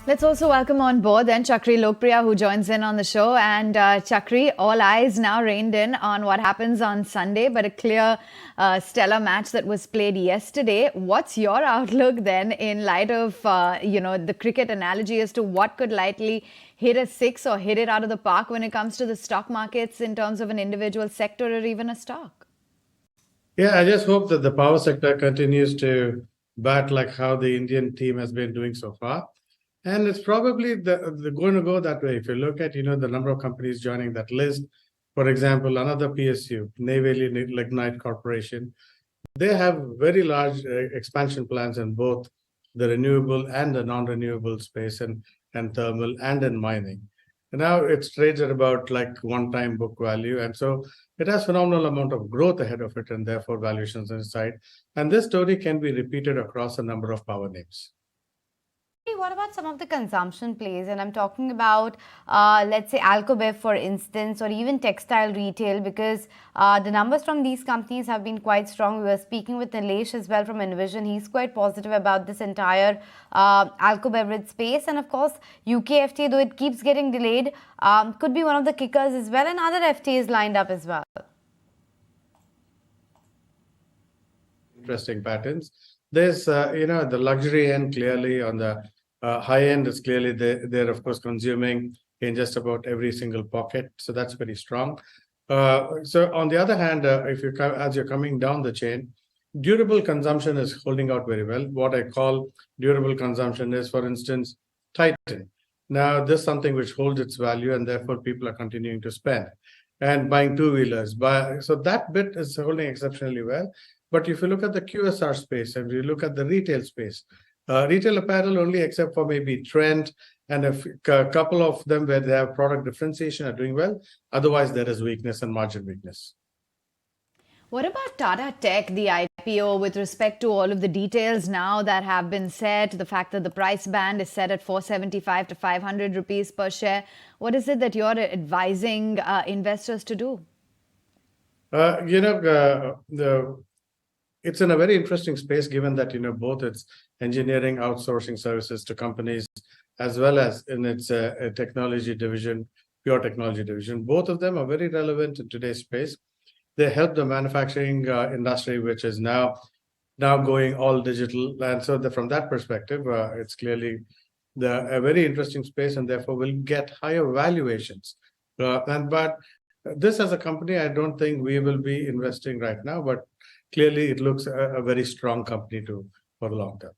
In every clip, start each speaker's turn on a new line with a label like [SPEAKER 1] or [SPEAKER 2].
[SPEAKER 1] Let's also welcome on board then Chakri Lokapriya, who joins in on the show. And Chakri, all eyes now reined in on what happens on Sunday, but a clear stellar match that was played yesterday. What's your outlook then in light of, the cricket analogy as to what could likely hit a six or hit it out of the park when it comes to the stock markets in terms of an individual sector or even a stock?
[SPEAKER 2] Yeah, I just hope that the power sector continues to bat like how the Indian team has been doing so far. And it's probably going to go that way. If you look at, the number of companies joining that list, for example, another PSU, Naval Lignite Corporation, they have very large expansion plans in both the renewable and the non-renewable space and thermal and in mining. And now it's trades at about like one-time book value. And so it has phenomenal amount of growth ahead of it and therefore valuations inside. And this story can be repeated across a number of power names.
[SPEAKER 3] What about some of the consumption plays? And I'm talking about, let's say, Alcobev, for instance, or even textile retail, because the numbers from these companies have been quite strong. We were speaking with Nilesh as well from Envision. He's quite positive about this entire alcohol beverage space. And of course, UK FTA, though it keeps getting delayed, could be one of the kickers as well, and other FTAs lined up as well.
[SPEAKER 2] Interesting patterns. There's, the luxury end clearly on the high end is clearly they're of course consuming in just about every single pocket, so that's very strong. So on the other hand, if you as you're coming down the chain, durable consumption is holding out very well. What I call durable consumption is, for instance, Titan. Now this is something which holds its value, and therefore people are continuing to spend and buying two-wheelers. So that bit is holding exceptionally well. But if you look at the QSR space and you look at the retail space, retail apparel only except for maybe Trend and a couple of them where they have product differentiation are doing well. Otherwise, there is weakness and margin weakness.
[SPEAKER 1] What about Tata Tech, the IPO, with respect to all of the details now that have been set, the fact that the price band is set at 475 to 500 rupees per share? What is it that you're advising investors to do?
[SPEAKER 2] It's in a very interesting space, given that, both its engineering outsourcing services to companies, as well as in its technology division, pure technology division. Both of them are very relevant in today's space. They help the manufacturing industry, which is now going all digital. And so from that perspective, it's clearly a very interesting space, and therefore will get higher valuations. But this as a company, I don't think we will be investing right now, but clearly it looks a very strong company for the long term.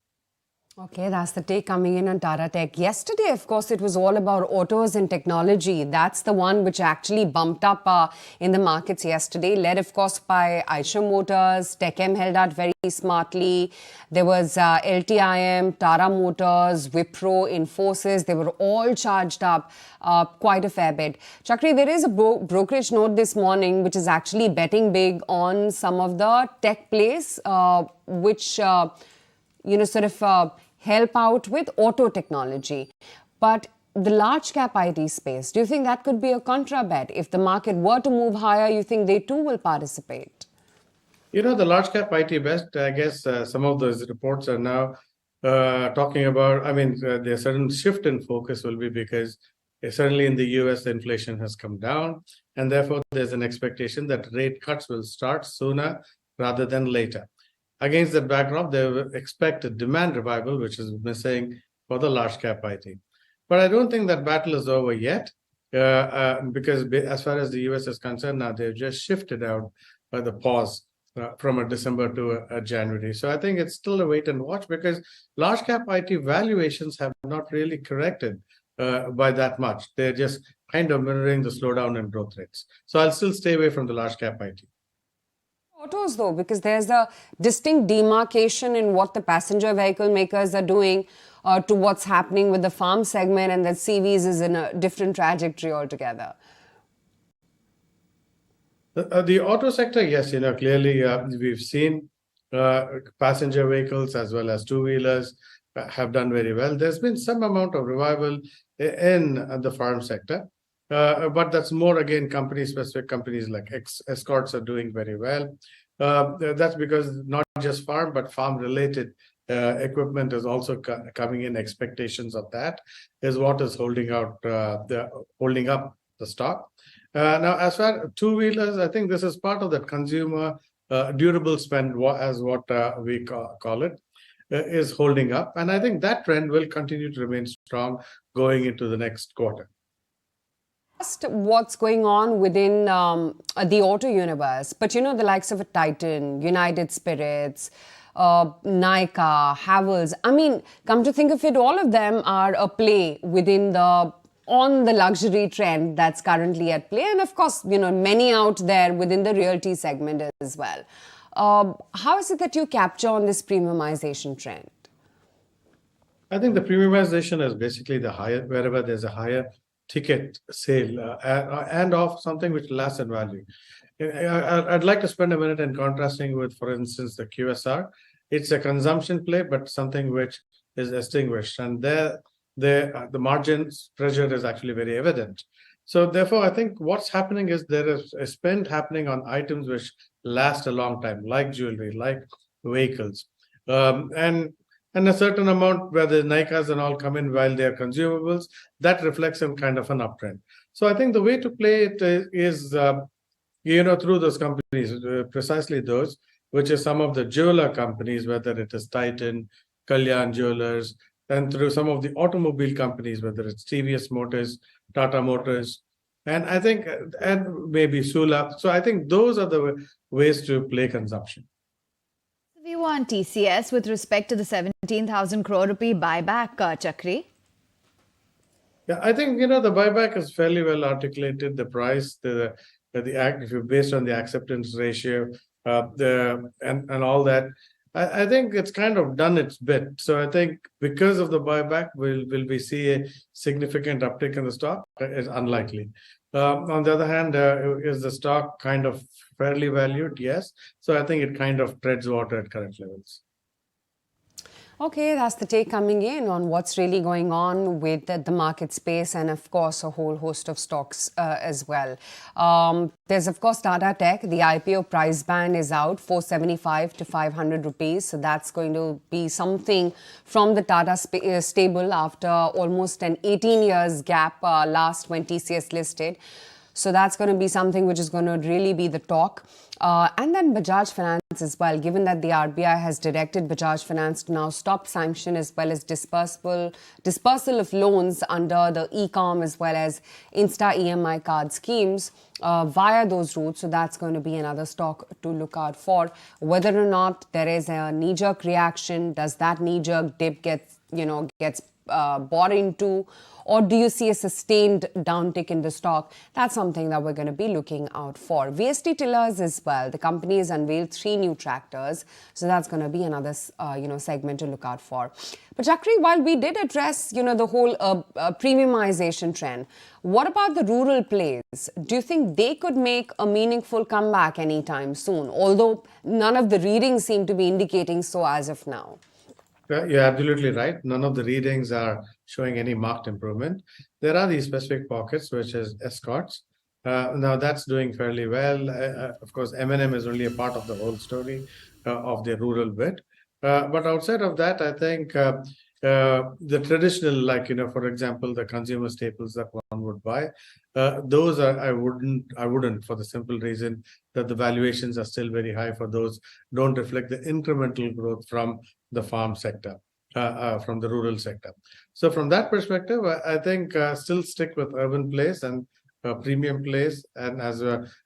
[SPEAKER 4] Okay, that's the take coming in on Tata Tech. Yesterday, of course, it was all about autos and technology. That's the one which actually bumped up in the markets yesterday, led, of course, by Eicher Motors. TechM held out very smartly. There was LTIM, Tata Motors, Wipro, Infosys. They were all charged up quite a fair bit. Chakri, there is a brokerage note this morning which is actually betting big on some of the tech plays which help out with auto technology. But the large cap IT space, do you think that could be a contra bet? If the market were to move higher, you think they too will participate?
[SPEAKER 2] The large cap IT best, I guess some of those reports are now talking about, there's a certain shift in focus will be because certainly in the US, the inflation has come down, and therefore there's an expectation that rate cuts will start sooner rather than later. Against that backdrop, they expect a demand revival, which is missing for the large cap IT. But I don't think that battle is over yet, because as far as the US is concerned, now they've just shifted out the pause from a December to a January. So I think it's still a wait and watch, because large cap IT valuations have not really corrected by that much. They're just kind of mirroring the slowdown in growth rates. So I'll still stay away from the large cap IT.
[SPEAKER 4] Autos, though, because there's a distinct demarcation in what the passenger vehicle makers are doing to what's happening with the farm segment, and that CVs is in a different trajectory altogether.
[SPEAKER 2] The auto sector, yes, clearly we've seen passenger vehicles as well as two-wheelers have done very well. There's been some amount of revival in the farm sector. But that's more, again, company-specific. Companies like Escorts are doing very well. That's because not just farm, but farm-related equipment is also coming in. Expectations of that is what is holding up the stock. Now, as far as two-wheelers, I think this is part of the consumer durable spend, as what we call it, is holding up. And I think that trend will continue to remain strong going into the next quarter.
[SPEAKER 4] What's going on within the auto universe, but the likes of a Titan, United Spirits, Nykaa, Havells. I mean, come to think of it, all of them are a play within the luxury trend that's currently at play, and of course, many out there within the realty segment as well. How is it that you capture on this premiumization trend?
[SPEAKER 2] I think the premiumization is basically wherever there's a higher ticket sale and of something which lasts in value. I'd like to spend a minute in contrasting with, for instance, the QSR. It's a consumption play, but something which is extinguished, and the margins pressure is actually very evident. So therefore, I think what's happening is there is a spend happening on items which last a long time, like jewelry, like vehicles, and a certain amount where the Nykaas and all come in while they are consumables, that reflects some kind of an uptrend. So I think the way to play it is through those companies, precisely those, which is some of the jeweler companies, whether it is Titan, Kalyan Jewelers, and through some of the automobile companies, whether it's TVS Motors, Tata Motors, and I think, and maybe Sula. So I think those are the ways to play consumption.
[SPEAKER 1] View on TCS with respect to the 17,000 crore rupee buyback, Chakri?
[SPEAKER 2] Yeah, I think the buyback is fairly well articulated. The price, the act, if you're based on the acceptance ratio, and all that, I think it's kind of done its bit. So I think because of the buyback, will we see a significant uptick in the stock? It's unlikely. On the other hand, is the stock kind of fairly valued? Yes. So I think it kind of treads water at current levels.
[SPEAKER 4] Okay, that's the take coming in on what's really going on with the market space, and of course a whole host of stocks as well. There's of course Tata Tech. The IPO price band is out, 475 to 500 rupees. So that's going to be something from the Tata stable after almost an 18 years gap last when TCS listed. So that's going to be something which is going to really be the talk. And then Bajaj Finance as well, given that the RBI has directed Bajaj Finance to now stop sanction as well as dispersal of loans under the eCOM as well as Insta EMI Card schemes via those routes. So that's going to be another stock to look out for. Whether or not there is a knee-jerk reaction, does that knee-jerk dip gets bought into, or do you see a sustained downtick in the stock? That's something that we're going to be looking out for. VST Tillers as well. The company has unveiled 3 new tractors. So that's going to be another, segment to look out for. But Chakri, while we did address, the whole premiumization trend, what about the rural plays? Do you think they could make a meaningful comeback anytime soon? Although none of the readings seem to be indicating so as of now.
[SPEAKER 2] You're absolutely right. None of the readings are showing any marked improvement. There are these specific pockets, which is escorts. Now that's doing fairly well. Of course, M&M is only a part of the whole story of the rural bit. But outside of that, I think the traditional, for example, the consumer staples that one would buy, those are I wouldn't for the simple reason that the valuations are still very high for those, don't reflect the incremental growth from the farm sector, from the rural sector. So from that perspective, I think still stick with urban plays and premium plays, and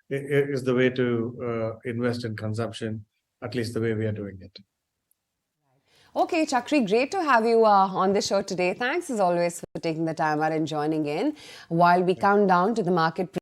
[SPEAKER 2] is the way to invest in consumption, at least the way we are doing it.
[SPEAKER 4] Okay, Chakri, great to have you on the show today. Thanks as always for taking the time out and joining in while we count down to the market